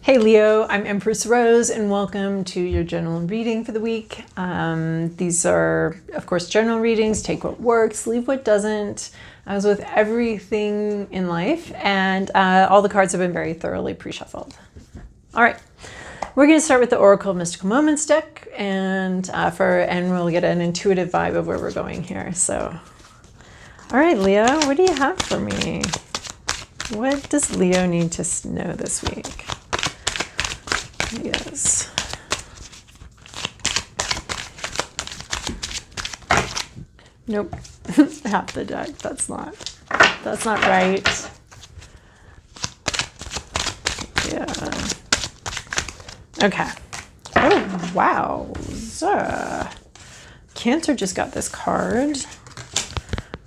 Hey Leo, I'm Empress Rose and welcome to your general reading for the week. These are, of course, general readings. Take what works, leave what doesn't. As with everything in life, and all the cards have been very thoroughly pre-shuffled. All right, we're going to start with the Oracle of Mystical Moments deck, and we'll get an intuitive vibe of where we're going here. So, all right, Leo, what do you have for me? What does Leo need to know this week? Yes. Nope. Half the deck. That's not right. Yeah. Okay. Oh, wow. Cancer just got this card.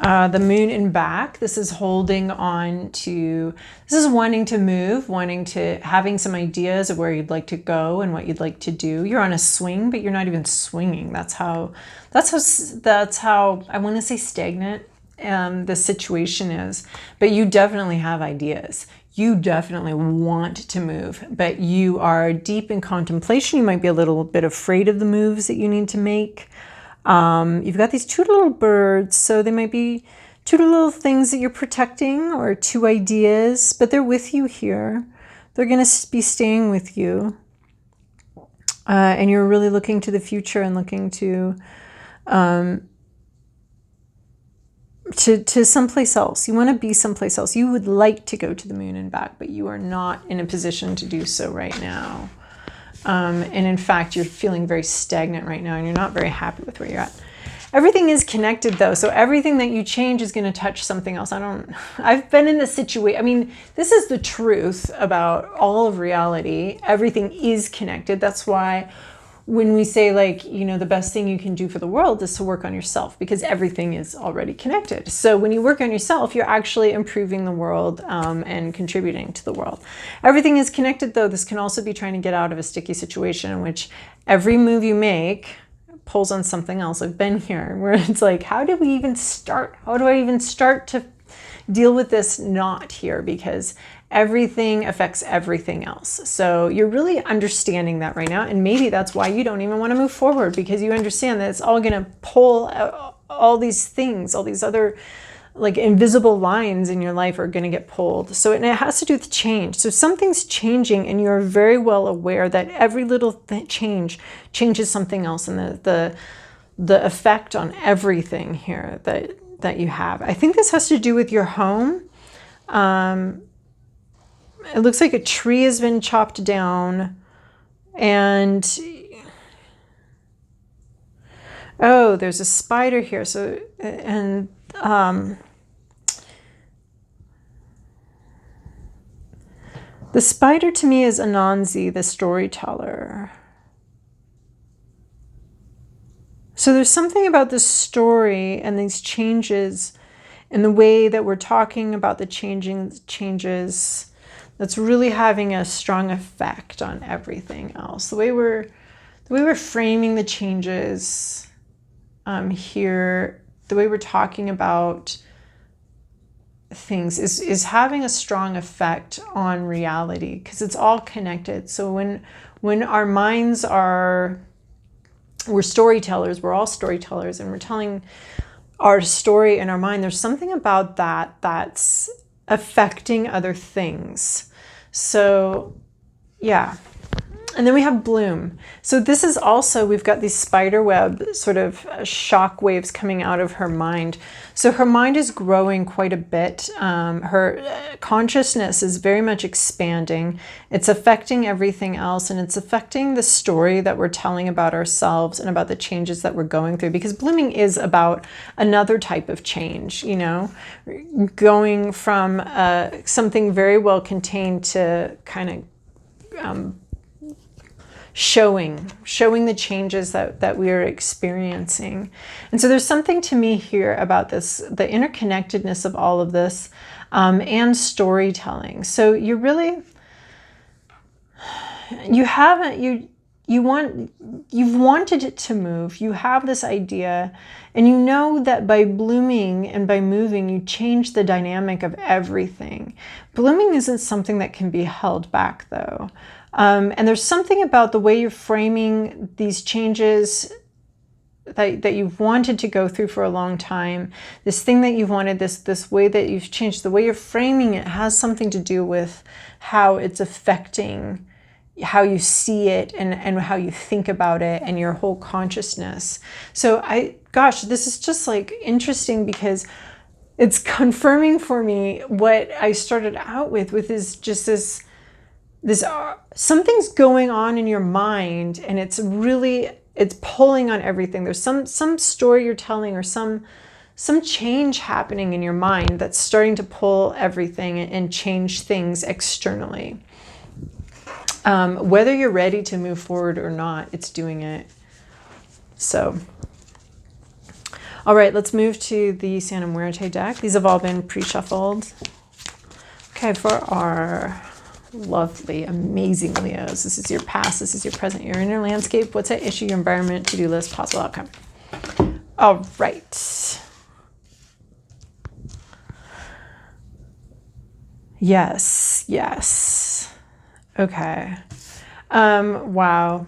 The moon in back. This is holding on to, this is wanting to move, having some ideas of where you'd like to go and what you'd like to do. You're on a swing, but you're not even swinging. That's how I want to say stagnant the situation is. But you definitely have ideas. You definitely want to move, but you are deep in contemplation. You might be a little bit afraid of the moves that you need to make. You've got these two little birds, so they might be two little things that you're protecting or two ideas, but they're with you here. They're going to be staying with you. And you're really looking to the future and looking to someplace else. You want to be someplace else. You would like to go to the moon and back, but you are not in a position to do so right now. And in fact, you're feeling very stagnant right now and you're not very happy with where you're at. Everything is connected though. So everything that you change is going to touch something else. I've been in this situation. I mean, this is the truth about all of reality. Everything is connected. That's why when we say the best thing you can do for the world is to work on yourself, because everything is already connected. So when you work on yourself, you're actually improving the world and contributing to the world. Everything is connected though. This can also be trying to get out of a sticky situation in which every move you make pulls on something else. I've been here where it's like, how do we even start? How do I even start to deal with this knot here? Because everything affects everything else. So you're really understanding that right now. And maybe that's why you don't even want to move forward, because you understand that it's all going to pull all these things, all these other invisible lines in your life are going to get pulled. So it has to do with change. So something's changing and you're very well aware that every little change changes something else, and the effect on everything here that you have. I think this has to do with your home. It looks like a tree has been chopped down, and oh, there's a spider here. So, and the spider to me is Anansi, the storyteller. So there's something about this story and these changes and the way that we're talking about the changes that's really having a strong effect on everything else. The way we're framing the changes here, the way we're talking about things is having a strong effect on reality, because it's all connected. So when our minds we're storytellers, we're all storytellers, and we're telling our story in our mind, there's something about that's affecting other things. So yeah. And then we have bloom. So this is also, we've got these spider web sort of shock waves coming out of her mind. So her mind is growing quite a bit. Her consciousness is very much expanding. It's affecting everything else, and it's affecting the story that we're telling about ourselves and about the changes that we're going through, because blooming is about another type of change, going from something very well contained to kind of showing the changes that we are experiencing. And so there's something to me here about this, the interconnectedness of all of this, and storytelling. So you you've wanted it to move. You have this idea, and you know that by blooming and by moving, you change the dynamic of everything. Blooming isn't something that can be held back, though. And there's something about the way you're framing these changes that you've wanted to go through for a long time. This thing that you've wanted, this way that you've changed, the way you're framing it has something to do with how it's affecting how you see it and how you think about it and your whole consciousness. So gosh, this is just like interesting because it's confirming for me what I started out with is just this something's going on in your mind, and it's pulling on everything. There's some story you're telling, or some change happening in your mind that's starting to pull everything and change things externally. Whether you're ready to move forward or not, it's doing it. So, all right, let's move to the Santa Muerte deck. These have all been pre-shuffled. Okay, for our lovely, amazing Leos, this is your past, this is your present, your inner landscape. What's at issue, your environment, to-do list, possible outcome. All right. Yes. Okay. Wow.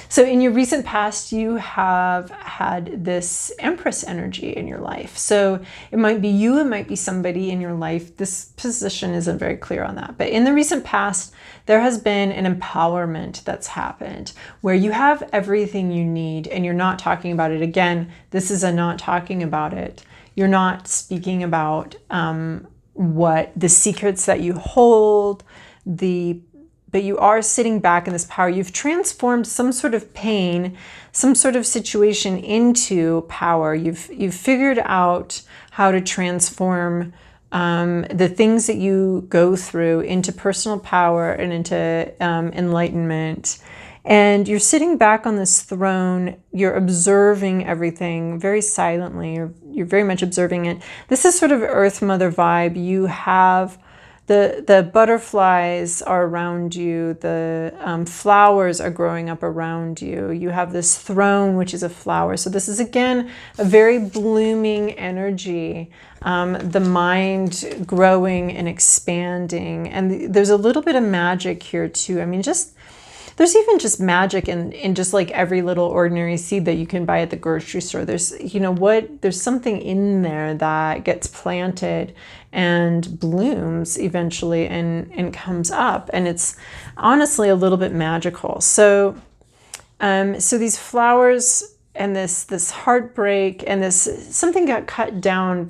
So in your recent past, you have had this Empress energy in your life. So it might be you, it might be somebody in your life. This position isn't very clear on that. But in the recent past, there has been an empowerment that's happened where you have everything you need and you're not talking about it. Again, this is a not talking about it. You're not speaking about what the secrets that you hold, but you are sitting back in this power. You've transformed some sort of pain, some sort of situation into power. You've figured out how to transform the things that you go through into personal power and into enlightenment. And you're sitting back on this throne. You're observing everything very silently. You're very much observing it. This is sort of Earth Mother vibe. You have the butterflies are around you. The flowers are growing up around you. You have this throne, which is a flower. So this is, again, a very blooming energy. The mind growing and expanding. And there's a little bit of magic here, too. I mean, there's even just magic in just like every little ordinary seed that you can buy at the grocery store. There's, there's something in there that gets planted and blooms eventually and comes up. And it's honestly a little bit magical. So, so these flowers and this heartbreak and this, something got cut down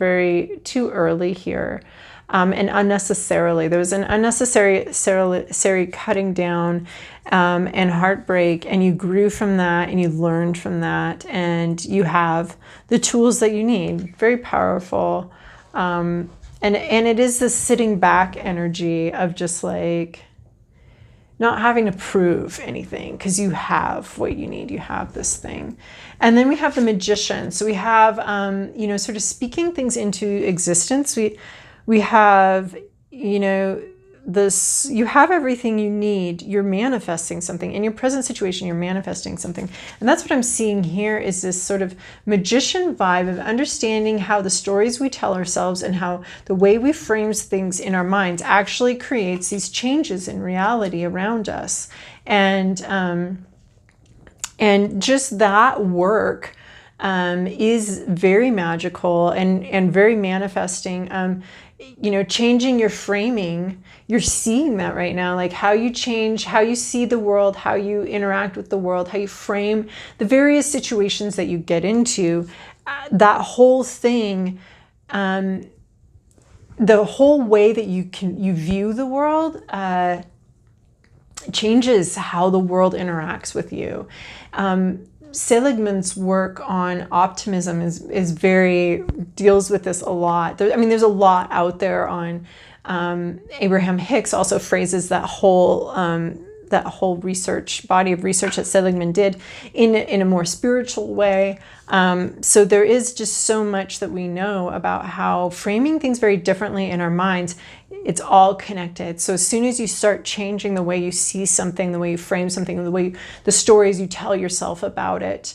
too early here. And unnecessarily. There was an unnecessary cutting down and heartbreak, and you grew from that and you learned from that, and you have the tools that you need. Very powerful. And it is this sitting back energy of just like not having to prove anything because you have what you need. You have this thing. And then we have the Magician. So we have, sort of speaking things into existence. We have, this, you have everything you need. You're manifesting something. In your present situation, you're manifesting something. And that's what I'm seeing here is this sort of magician vibe of understanding how the stories we tell ourselves and how the way we frame things in our minds actually creates these changes in reality around us. And just that work is very magical and very manifesting. Changing your framing, you're seeing that right now, like how you change, how you see the world, how you interact with the world, how you frame the various situations that you get into, that whole thing, the whole way that you view the world, changes how the world interacts with you. Seligman's work on optimism deals with this a lot. There's a lot out there on Abraham Hicks also phrases that whole that whole body of research that Seligman did in a more spiritual way. So there is just so much that we know about how framing things very differently in our minds, it's all connected. So as soon as you start changing the way you see something, the way you frame something, the stories you tell yourself about it,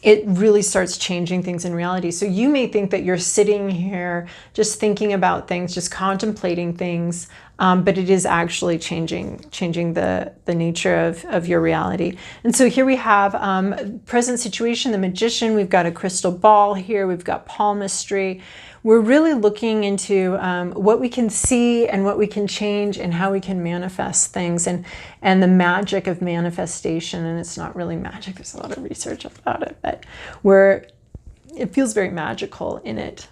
it really starts changing things in reality. So you may think that you're sitting here just thinking about things, just contemplating things, but it is actually changing the nature of your reality. And so here we have present situation, the magician. We've got a crystal ball here. We've got palmistry. We're really looking into what we can see and what we can change and how we can manifest things and the magic of manifestation. And it's not really magic. There's a lot of research about it, but it feels very magical in it.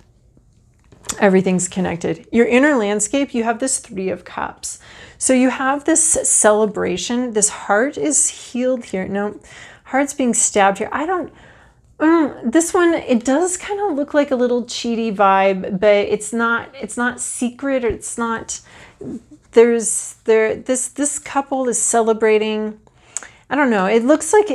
Everything's connected. Your inner landscape, you have this 3 of Cups. So you have this celebration. This heart is healed here. No, heart's being stabbed here. This one, it does kind of look like a little cheaty vibe, but it's not secret, or it's not, this couple is celebrating. I don't know. It looks like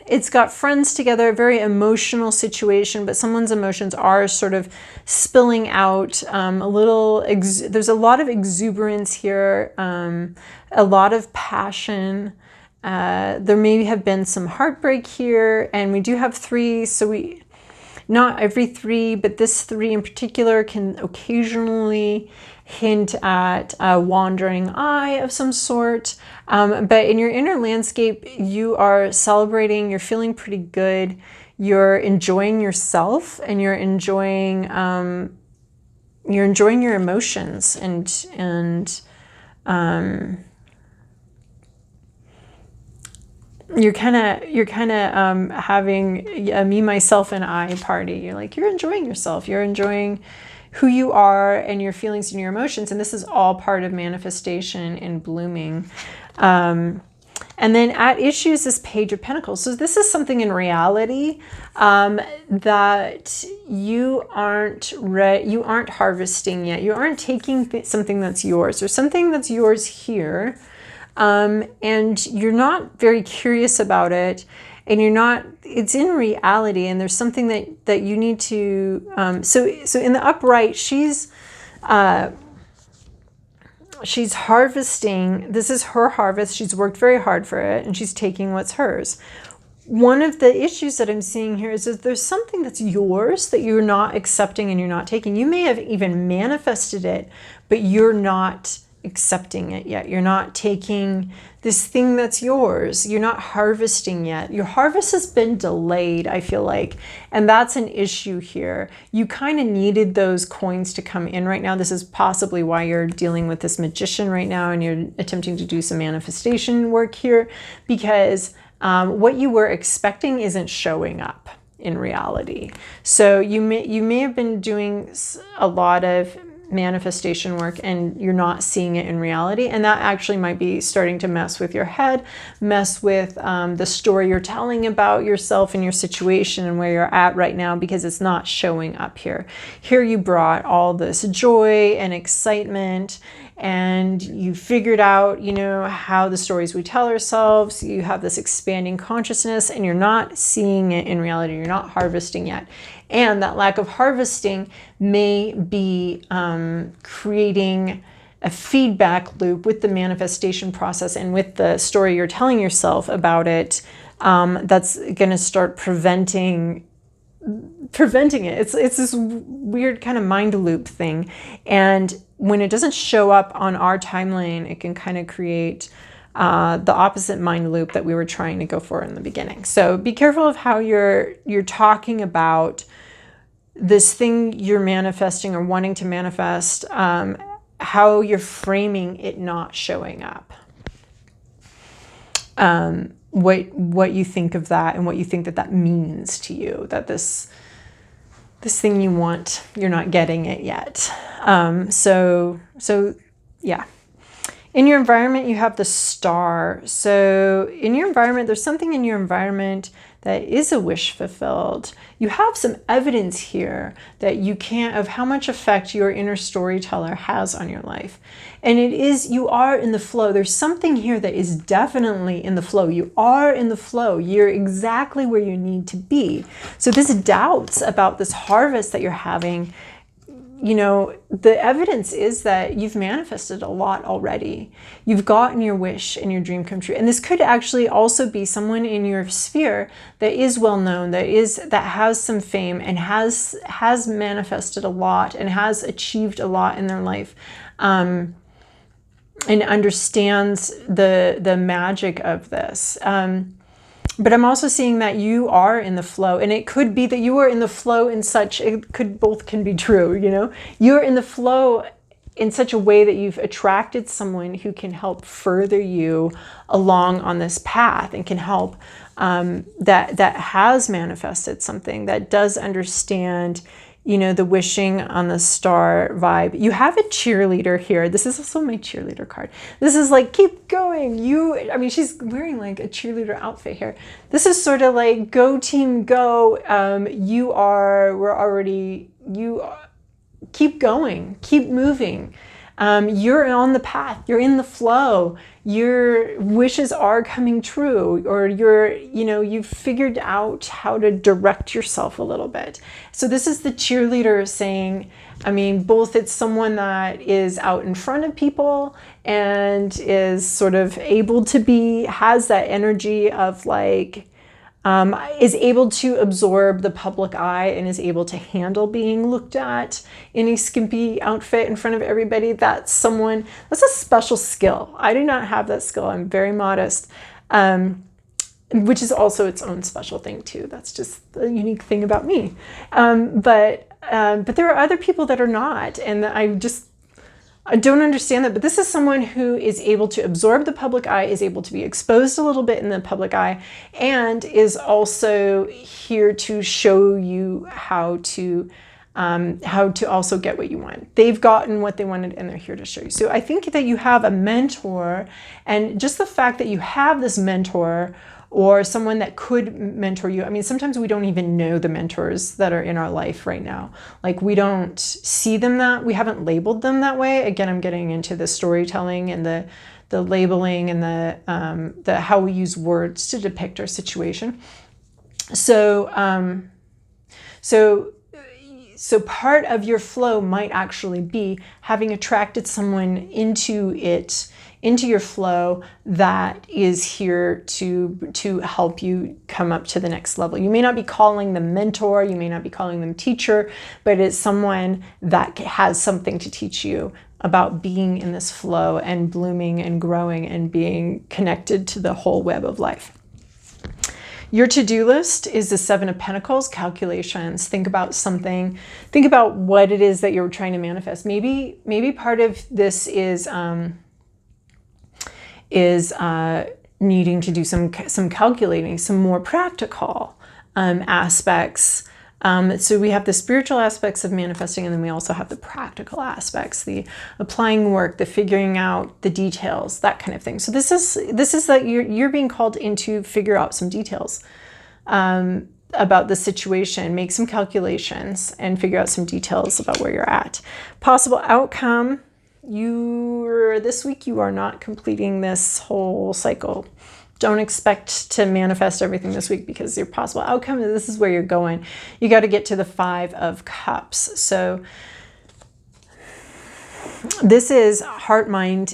it's got friends together, a very emotional situation, but someone's emotions are sort of spilling out there's a lot of exuberance here, a lot of passion. There may have been some heartbreak here, and we do have 3, so not every 3, but this 3 in particular can occasionally hint at a wandering eye of some sort. But in your inner landscape, you are celebrating, you're feeling pretty good, you're enjoying yourself, and you're enjoying your emotions, and you're kind of having a me, myself, and I party. You're enjoying yourself. You're enjoying who you are and your feelings and your emotions. And this is all part of manifestation and blooming. And then at issue is this Page of Pentacles. So this is something in reality that you aren't harvesting yet. You aren't taking something that's yours, or something that's yours here. And you're not very curious about it, and it's in reality, and there's something that you need to, so in the upright, she's harvesting. This is her harvest. She's worked very hard for it, and she's taking what's hers. One of the issues that I'm seeing here is that there's something that's yours that you're not accepting and you're not taking. You may have even manifested it, but you're not accepting it yet. You're not taking this thing that's yours. You're not harvesting yet. Your harvest has been delayed, I feel like, and that's an issue here. You kind of needed those coins to come in right now. This is possibly why you're dealing with this magician right now, and you're attempting to do some manifestation work here, because what you were expecting isn't showing up in reality. So you may have been doing a lot of manifestation work and you're not seeing it in reality, and that actually might be starting to mess with your head, mess with the story you're telling about yourself and your situation and where you're at right now, because it's not showing up here. Here you brought all this joy and excitement, and you figured out, how the stories we tell ourselves. You have this expanding consciousness, and you're not seeing it in reality. You're not harvesting yet. And that lack of harvesting may be creating a feedback loop with the manifestation process and with the story you're telling yourself about it, that's going to start preventing it. It's this weird kind of mind loop thing. And when it doesn't show up on our timeline, it can kind of create the opposite mind loop that we were trying to go for in the beginning. So be careful of how you're talking about this thing you're manifesting or wanting to manifest, how you're framing it not showing up. What you think of that, and what you think that means to you, that this thing you want, you're not getting it yet. So yeah. In your environment, you have the Star. So in your environment, there's something in your environment that is a wish fulfilled. You have some evidence here that you can't, of how much effect your inner storyteller has on your life. And it is, you are in the flow. There's something here that is definitely in the flow. You are in the flow. You're exactly where you need to be. So this doubts about this harvest that you're having, you know, the evidence is that you've manifested a lot already. You've gotten your wish and your dream come true. And this could actually also be someone in your sphere that is well known, that has some fame and has manifested a lot and has achieved a lot in their life, and understands the magic of this. But I'm also seeing that you are in the flow, and it could be that you are in the flow in such, both can be true, you know, you're in the flow in such a way that you've attracted someone who can help further you along on this path and can help, that has manifested something, that does understand, you know, the wishing on the star vibe. You have a cheerleader here. This is also my cheerleader card. This is like, keep going. I mean, she's wearing like a cheerleader outfit here. This is sort of like, go team, go. Keep going, keep moving. You're on the path, you're in the flow, your wishes are coming true, or you've figured out how to direct yourself a little bit. So this is the cheerleader saying, I mean, both it's someone that is out in front of people and is sort of able to has that energy of like, is able to absorb the public eye and is able to handle being looked at in a skimpy outfit in front of everybody. That's a special skill. I do not have that skill. I'm very modest, which is also its own special thing too. That's just a unique thing about me. But there are other people that are not, and I don't understand that, but this is someone who is able to absorb the public eye, is able to be exposed a little bit in the public eye, and is also here to show you how to also get what you want. They've gotten what they wanted and they're here to show you. So I think that you have a mentor, and just the fact that you have this mentor or someone that could mentor you. I mean, sometimes we don't even know the mentors that are in our life right now. Like, we don't see them we haven't labeled them that way. Again, I'm getting into the storytelling and the labeling and the how we use words to depict our situation. So part of your flow might actually be having attracted someone into your flow that is here to help you come up to the next level. You may not be calling them mentor, you may not be calling them teacher, but it's someone that has something to teach you about being in this flow and blooming and growing and being connected to the whole web of life. Your to-do list is the Seven of Pentacles, calculations. Think about something. Think about what it is that you're trying to manifest. Maybe part of this is needing to do some calculating, some more practical aspects. So we have the spiritual aspects of manifesting, and then we also have the practical aspects, the applying work, the figuring out the details, that kind of thing. So this is that you're being called in to figure out some details about the situation, make some calculations, and figure out some details about where you're at. Possible outcome. This week you are not completing this whole cycle. Don't expect to manifest everything this week, because your possible outcome, this is where you're going. You got to get to the Five of Cups. So this is heart-mind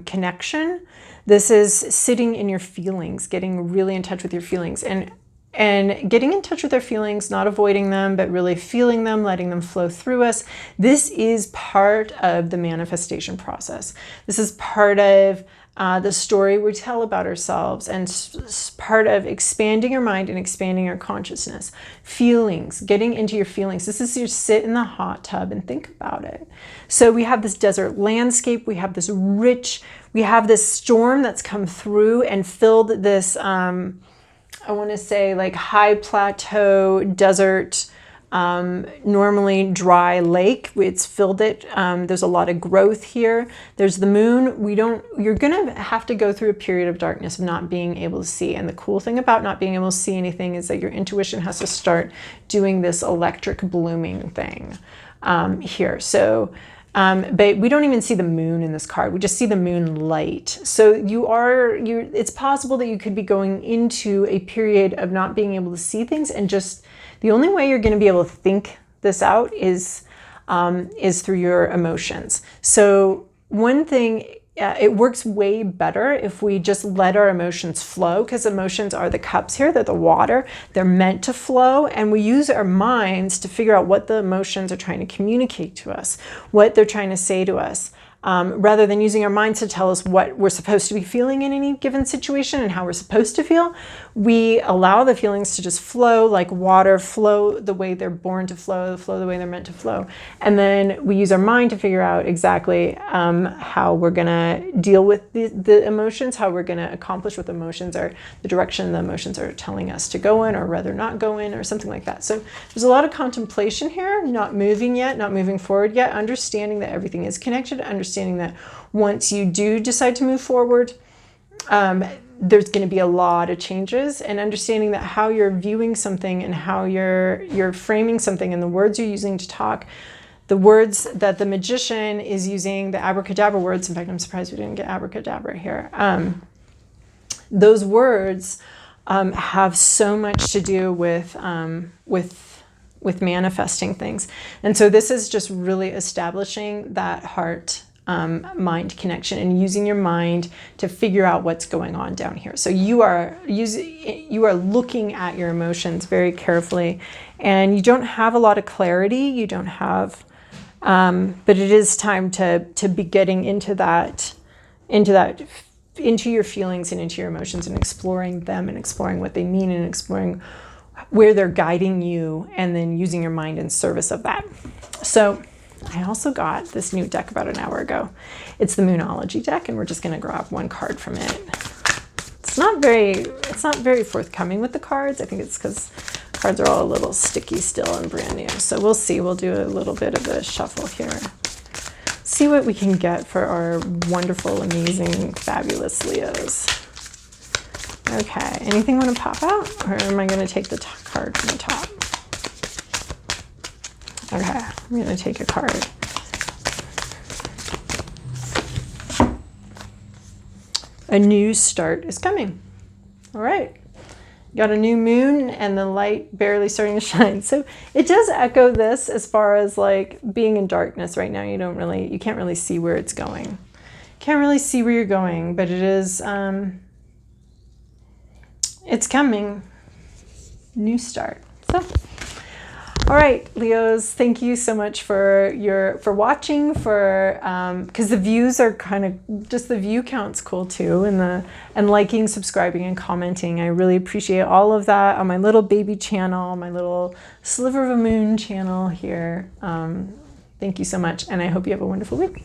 connection. This is sitting in your feelings, getting really in touch with your feelings, and getting in touch with our feelings, not avoiding them, but really feeling them, letting them flow through us. This is part of the manifestation process. This is part of the story we tell about ourselves, and part of expanding your mind and expanding your consciousness. Feelings, getting into your feelings. This is your sit in the hot tub and think about it. So we have this desert landscape. We have this we have this storm that's come through and filled this, I want to say like high plateau desert normally dry lake. It's filled it. There's a lot of growth here. There's the moon. You're gonna have to go through a period of darkness of not being able to see. And the cool thing about not being able to see anything is that your intuition has to start doing this electric blooming thing here. So, but we don't even see the moon in this card. We just see the moonlight. So it's possible that you could be going into a period of not being able to see things, and just the only way you're going to be able to think this out is through your emotions. So one thing, it works way better if we just let our emotions flow, because emotions are the cups here. They're the water. They're meant to flow, and we use our minds to figure out what the emotions are trying to communicate to us, what they're trying to say to us. Rather than using our minds to tell us what we're supposed to be feeling in any given situation and how we're supposed to feel, we allow the feelings to just flow like water, flow the way they're born to flow, flow the way they're meant to flow. And then we use our mind to figure out exactly how we're going to deal with the emotions, how we're going to accomplish what the emotions are, the direction the emotions are telling us to go in or rather not go in, or something like that. So there's a lot of contemplation here, not moving yet, not moving forward yet, understanding that everything is connected, understanding that once you do decide to move forward, there's going to be a lot of changes, and understanding that how you're viewing something and how you're framing something and the words you're using to talk, the words that the magician is using, the abracadabra words. In fact, I'm surprised we didn't get abracadabra here. Those words have so much to do with manifesting things. And so this is just really establishing that heart mind connection and using your mind to figure out what's going on down here. So you are looking at your emotions very carefully, and you don't have a lot of clarity. You don't have, but it is time to be getting into your feelings and into your emotions, and exploring them and exploring what they mean and exploring where they're guiding you, and then using your mind in service of that. So I also got this new deck about an hour ago. It's the Moonology deck, and we're just going to grab one card from it. It's not very forthcoming with the cards. I think it's because cards are all a little sticky still and brand new. So we'll see. We'll do a little bit of a shuffle here. See what we can get for our wonderful, amazing, fabulous Leos. Okay, anything want to pop out, or am I going to take the card from the top? Okay, I'm going to take a card. A new start is coming. All right. Got a new moon and the light barely starting to shine. So it does echo this as far as like being in darkness right now. You can't really see where it's going. Can't really see where you're going, but it is, it's coming. New start. So, all right, Leos, thank you so much for watching, because the views are kind of, just the view count's cool too, and liking, subscribing, and commenting. I really appreciate all of that on my little baby channel, my little sliver of a moon channel here. Thank you so much, and I hope you have a wonderful week.